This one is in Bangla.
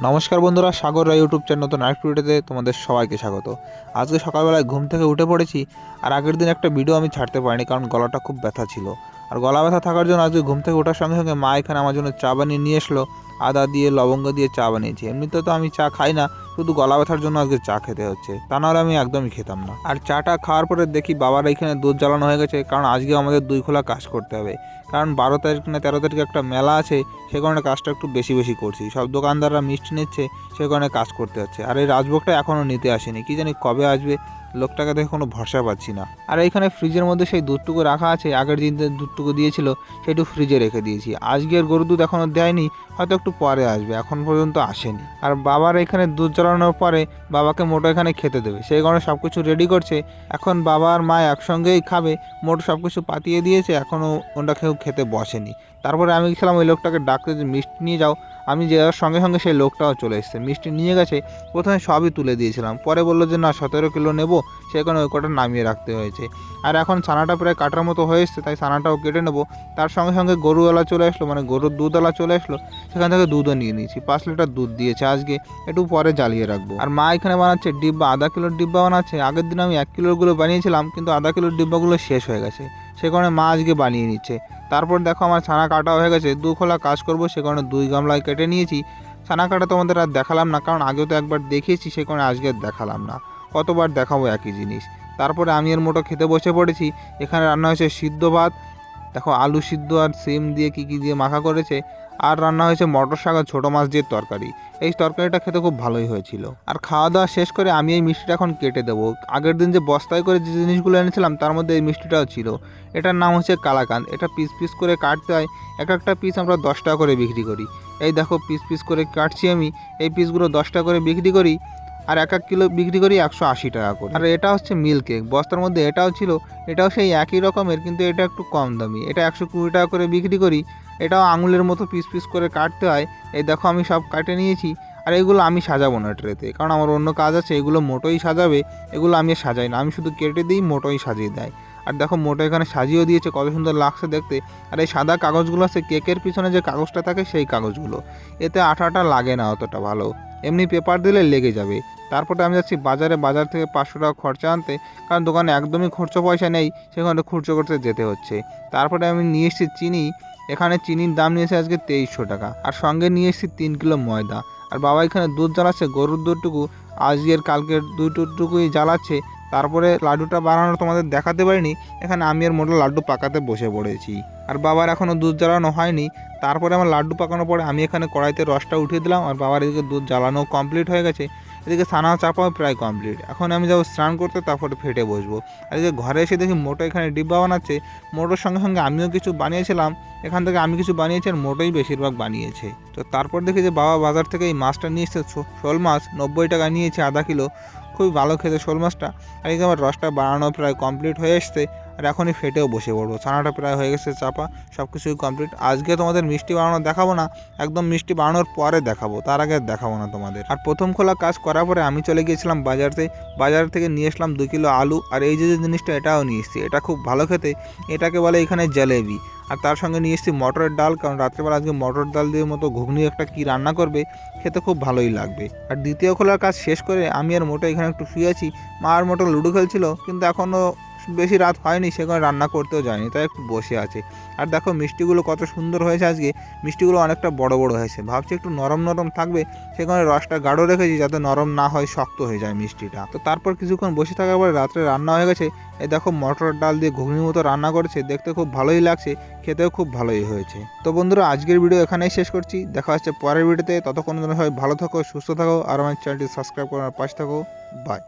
নমস্কার বন্ধুরা, সাগর রায় ইউটিউব চ্যানেল নতুন আরেকটি ভিডিওতে তোমাদের সবাইকে স্বাগত। আজকে সকালবেলায় ঘুম থেকে উঠে পড়েছি, আর আগের দিন একটা ভিডিও আমি ছাড়তে পারিনি কারণ গলাটা খুব ব্যথা ছিল। আর গলা ব্যথা থাকার জন্য আজকে ঘুম থেকে ওঠার সঙ্গে সঙ্গে মা এখানে আমার জন্য চা বানিয়ে নিয়ে এসলো। আদা দিয়ে লবঙ্গ দিয়ে চা বানিয়েছি। এমনিতে তো আমি চা খাই না, শুধু গলা ব্যথার জন্য আজকে চা খেতে হচ্ছে, তা নাহলে আমি একদমই খেতাম না। আর চাটা খাওয়ার পরে দেখি বাবার এখানে দুধ জ্বালানো হয়ে গেছে, কারণ আজকে আমাদের দুই খোলা কাজ করতে হবে। কারণ 12 তারিখ না 13 তারিখে একটা মেলা আছে, সে কারণে কাজটা একটু বেশি বেশি করছি। সব দোকানদাররা মিষ্টি নিচ্ছে, সে কারণে কাজ করতে হচ্ছে। আর এই রাজভোগটা এখনও নিতে আসেনি, কি জানি কবে আসবে, লোকটাকে দেখে কোনো ভরসা পাচ্ছি না। আর এইখানে ফ্রিজের মধ্যে সেই দুধটুকু রাখা আছে, আগের দিন যে দুধটুকু দিয়েছিল সেটু ফ্রিজে রেখে দিয়েছি। আজকের গরুর দুধ এখনও দেয়নি, হয়তো একটু পরে আসবে, এখন পর্যন্ত আসেনি। আর বাবার এখানে দুধ জ্বালানোর পরে বাবাকে মোটো এখানে খেতে দেবে, সেই কারণে সব কিছু রেডি করছে। এখন বাবা আর মা একসঙ্গেই খাবে, মোটো সব কিছু পাতিয়ে দিয়েছে, এখনও ওটা কেউ খেতে বসেনি। তারপরে আমি গেছিলাম ওই লোকটাকে ডাকতে যে মিষ্টি নিয়ে যাও। আমি যাওয়ার সঙ্গে সঙ্গে সেই লোকটাও চলে এসেছে, মিষ্টি নিয়ে গেছে। প্রথমে সবই তুলে দিয়েছিলাম, পরে বললো যে না 17 কিলো নেবো, সেই কারণে ওই কটা নামিয়ে রাখতে হয়েছে। আর এখন ছানাটা প্রায় কাটার মতো হয়ে এসছে, তাই ছানাটাও কেটে নেবো। তার সঙ্গে সঙ্গে গরুওয়ালা চলে আসলো, মানে গরুর দুধওয়ালা চলে আসলো, সেখান থেকে দুধও নিয়ে নিয়েছি। 5 লিটার দুধ দিয়েছে আজকে, একটু পরে জ্বালিয়ে রাখবো। আর মা এখানে বানাচ্ছে ডিব্বা, আধা কিলোর ডিব্বা বানাচ্ছে। আগের দিন আমি 1 কিলোরগুলো বানিয়েছিলাম, কিন্তু আধা কিলোর ডিব্বাগুলো শেষ হয়ে গেছে, সে কারণে মা আজকে বানিয়ে নিচ্ছে। তারপর দেখো আমার ছানা কাটা হয়ে গেছে, 2 খোলা কাজ করব, সে কারণে 2 গামলায় কেটে নিয়েছি। ছানা কাটা তোমাদের আর দেখালাম না, কারণ আগেও তো একবার দেখিয়েছি, সে কারণে আজকে দেখালাম না, কতবার দেখাবো একই জিনিস। তারপরে আমি এর মোটো খেতে বসে পড়েছি। এখানে রান্না হয়েছে সিদ্ধ ভাত, দেখো আলু সিদ্ধ আর সিম দিয়ে কী দিয়ে মাখা করেছে। আর রান্না হয়েছে মটর শাক আর ছোটো মাছ দিয়ে তরকারি। এই তরকারিটা খেতে খুব ভালোই হয়েছিল। আর খাওয়া দাওয়া শেষ করে আমি এই মিষ্টিটা এখন কেটে দেবো। আগের দিন যে বস্তায় করে যে জিনিসগুলো এনেছিলাম তার মধ্যে এই মিষ্টিটাও ছিল। এটার নাম হচ্ছে কালাকান্দ। এটা পিস পিস করে কাটতে হয়, এক একটা পিস আমরা 10 টাকা করে বিক্রি করি। এই দেখো পিস পিস করে কাটছি আমি, এই পিসগুলো 10 টাকা করে বিক্রি করি। আর 1 কিলো বিক্রি করি 180 টাকা করে। আর এটা হচ্ছে মিল্ক কেক, বস্তার মধ্যে এটাও ছিল, এটাও সেই একই রকমের, কিন্তু এটা একটু কম দামি। এটা 120 টাকা করে বিক্রি করি। এটাও আঙুলের মতো পিস পিস করে কাটতে হয়। এই দেখো আমি সব কাটে নিয়েছি। আর এগুলো আমি সাজাবো না ট্রেতে, কারণ আমার অন্য কাজ আছে, এগুলো মোটোই সাজাবে। এগুলো আমি সাজাই না, আমি শুধু কেটে দিই, মোটোই সাজিয়ে দেয়। আর দেখো মোটো এখানে সাজিয়েও দিয়েছে, কত সুন্দর লাগছে দেখতে। আর এই সাদা কাগজগুলো আছে, কেকের পিছনে যে কাগজটা থাকে সেই কাগজগুলো, এতে আঠাটা লাগে না অতটা ভালো, এমনি পেপার দিলে লেগে যাবে। তারপরে আমি যাচ্ছি বাজার থেকে 500 টাকা খরচা আনতে, কারণ দোকানে একদমই খরচা পয়সা নেই, সেখানে খুচরো করতে যেতে হচ্ছে। তারপরে আমি নিয়ে এসেছি চিনি। এখানে চিনির দাম নিয়েছে আজকে 2300 টাকা। আর সঙ্গে নিয়ে এসেছি 3 কিলো ময়দা। আর বাবা এখানে দুধ জ্বালাচ্ছে, গরুর দুধটুকু আজকের কালকের দুধটুকুই জ্বালাচ্ছে। তারপরে লাড্ডুটা বানানো তোমাদের দেখাতে পারিনি, এখানে আমি আর মোটা লাড্ডু পাকাতে বসে পড়েছি। আর বাবার এখনও দুধ জ্বালানো হয়নি। তারপরে আমার লাড্ডু পাকানোর পরে আমি এখানে কড়াইতে রসটা উঠিয়ে দিলাম, আর বাবার এদিকে দুধ জ্বালানো কমপ্লিট হয়ে গেছে। এদিকে ছানা চাপাও প্রায় কমপ্লিট। এখন আমি যাবো স্নান করতে, তারপরে ফেটে বসবো। আর এদিকে ঘরে এসে দেখি মোটো এখানে ডিব্বা বানাচ্ছে। মোটোর সঙ্গে সঙ্গে আমিও কিছু বানিয়েছিলাম, এখান থেকে আমি কিছু বানিয়েছি, আর মোটোই বেশিরভাগ বানিয়েছে। তো তারপর দেখি যে বাবা বাজার থেকে এই মাছটা নিয়ে এসেছে, শোল মাছ 90 টাকা নিয়েছে আধা কিলো, খুবই ভালো খেতে শোল মাছটা। আর এদিকে আমার রসটা বানানো প্রায় কমপ্লিট হয়ে এসছে, আর এখনই ফেটেও বসে পড়বো। ছানাটা প্রায় হয়ে গেছে চাপা, সব কিছুই কমপ্লিট। আজকে তোমাদের মিষ্টি বানানো দেখাবো না, একদম মিষ্টি বানানোর পরে দেখাবো, তার আগে দেখাবো না তোমাদের। আর প্রথম খোলা কাজ করার পরে আমি চলে গিয়েছিলাম বাজার থেকে নিয়ে আসলাম 2 কিলো আলু। আর এই যে জিনিসটা এটাও নিয়ে এসেছি, এটা খুব ভালো খেতে, এটাকে বলে এখানে জলেবি। আর তার সঙ্গে নিয়ে এসেছি মটরের ডাল, কারণ রাত্রেবেলা আজকে মটর ডাল দিয়ে মতো ঘুগনি একটা কি রান্না করবে, খেতে খুব ভালোই লাগবে। আর দ্বিতীয় খোলার কাজ শেষ করে আমি আর মোটো এখানে একটু শুয়েছি। মা আর মোটো লুডো খেলছিল, কিন্তু এখনও বেশি রাত হয়নি, সেখানে রান্না করতেও যায়নি, তাই একটু বসে আছে। আর দেখো মিষ্টিগুলো কত সুন্দর হয়েছে আজকে, মিষ্টিগুলো অনেকটা বড় বড় হয়েছে, ভাবছি একটু নরম নরম থাকবে, সেখানে রসটা গাঢ় রেখেছি যাতে নরম না হয়, শক্ত হয়ে যায় মিষ্টিটা। তো তারপর কিছুক্ষণ বসে থাকার পরে রাত্রে রান্না হয়ে গেছে। এই দেখো মটরের ডাল দিয়ে ঘুগনির মতো রান্না করেছে, দেখতে খুব ভালোই লাগছে, খেতেও খুব ভালোই হয়েছে। তো বন্ধুরা আজকের ভিডিও এখানেই শেষ করছি, দেখা হচ্ছে পরের ভিডিওতে। ততক্ষণ সবাই ভালো থাকো, সুস্থ থাকো, আর আমার চ্যানেলটি সাবস্ক্রাইব করার পাশে থাকো। বাই।